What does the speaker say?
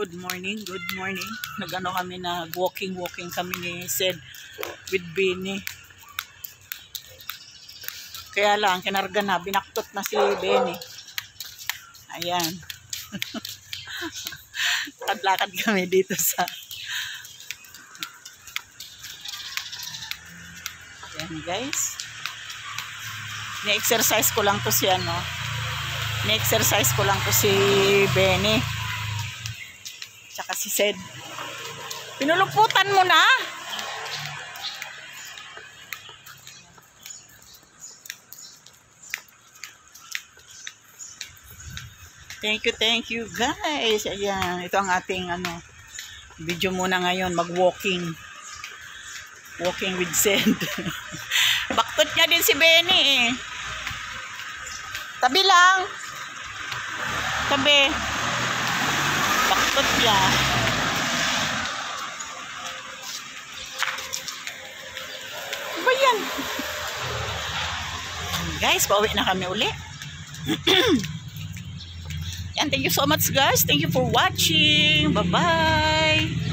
Good morning, good morning. Nagano kami na walking kami ni Sed with Benny. Kaya lang, kinarga na, binaktot na si Benny. Ayan. Lakad-lakad kami dito sa... Ayan guys. Ni-exercise ko lang to si Ni-exercise ko lang to si Benny. Tsaka si Sed. Pinuluputan mo na. Thank you guys. Ayan, ito ang ating video muna ngayon, mag-walking. Walking with Sed. Baktot niya din si Benny eh. Tabi lang. Tabi. Baktot niya. Ano ba yan? Guys, pauwi na kami uli. Yan, thank you so much guys. Thank you for watching. Bye-bye.